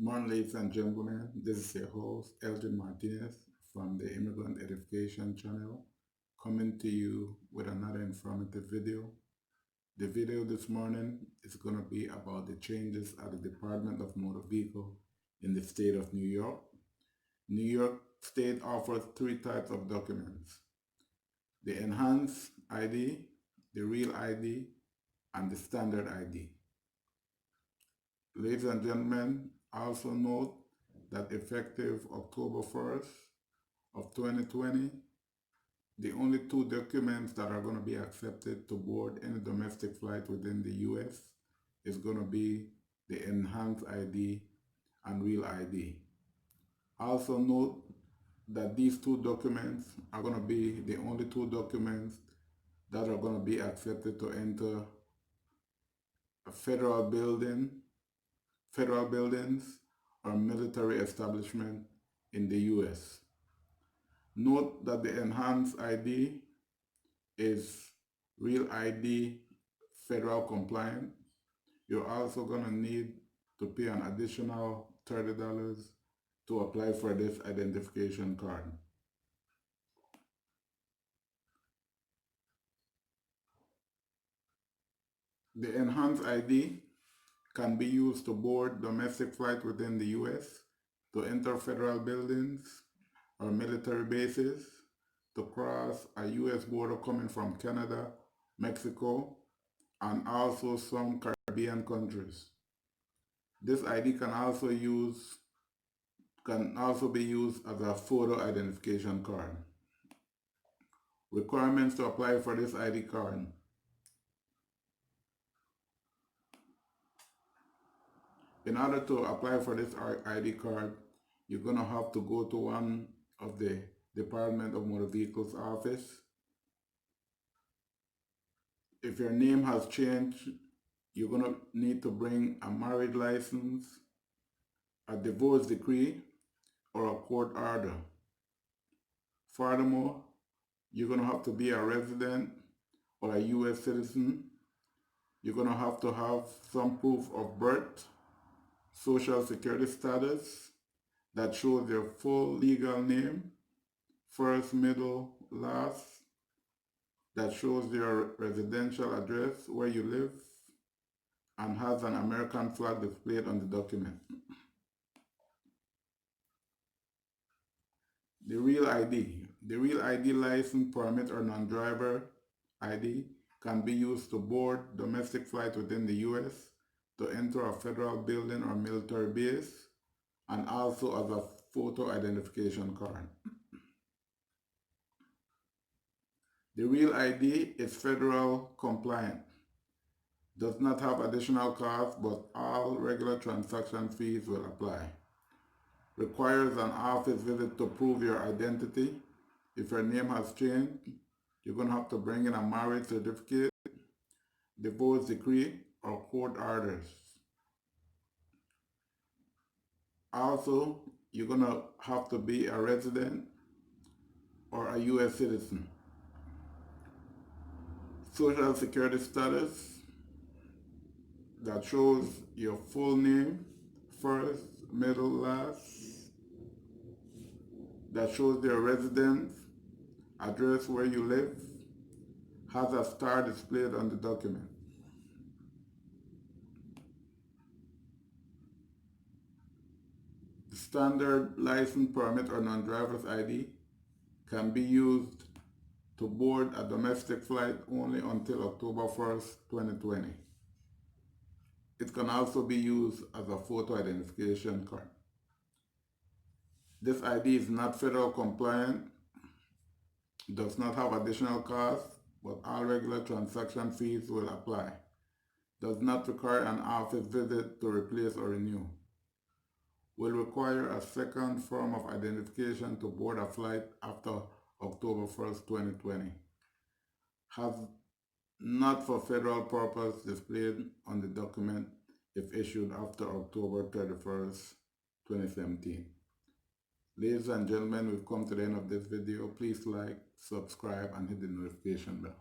Morning, ladies and gentlemen. This is your host, Elgin Martinez from the Immigrant Edification channel, coming to you with another informative video. The video this morning is going to be about the changes at the Department of Motor Vehicle in the state of New York. New York State offers three types of documents: the Enhanced ID, the Real ID, and the Standard ID. Ladies and gentlemen, also note that effective October 1st of 2020, the only two documents that are going to be accepted to board any domestic flight within the US is going to be the Enhanced ID and Real ID. Also note that these two documents are going to be the only two documents that are going to be accepted to enter a federal buildings or military establishment in the US. Note that the Enhanced ID is Real ID federal compliant. You're also going to need to pay an additional $30 to apply for this identification card. The Enhanced ID can be used to board domestic flight within the US, to enter federal buildings or military bases, to cross a US border coming from Canada, Mexico, and also some Caribbean countries. This ID can also be used as a photo identification card. Requirements to apply for this ID card: in order to apply for this ID card, you're going to have to go to one of the Department of Motor Vehicles office. If your name has changed, you're going to need to bring a marriage license, a divorce decree, or a court order. Furthermore, you're going to have to be a resident or a US citizen. You're going to have some proof of birth, social security status that shows your full legal name, first, middle, last, that shows your residential address where you live, and has an American flag displayed on the document. The Real ID. The Real ID license, permit, or non-driver ID can be used to board domestic flight within the US, to enter a federal building or military base, and also as a photo identification card. The Real ID is federal compliant, does not have additional costs, but all regular transaction fees will apply. Requires an office visit to prove your identity. If your name has changed, you're going to have to bring in a marriage certificate, divorce decree, or court orders. Also, you're going to have to be a resident or a US citizen. Social security status that shows your full name, first, middle, last, that shows your residence, address where you live, has a star displayed on the document. The standard license, permit, or non-driver's ID can be used to board a domestic flight only until October 1st, 2020. It can also be used as a photo identification card. This ID is not federal compliant, does not have additional costs, but all regular transaction fees will apply. Does not require an office visit to replace or renew. Will require a second form of identification to board a flight after October 1st, 2020. Has not for federal purpose displayed on the document if issued after October 31st, 2017. Ladies and gentlemen, we've come to the end of this video. Please like, subscribe, and hit the notification bell.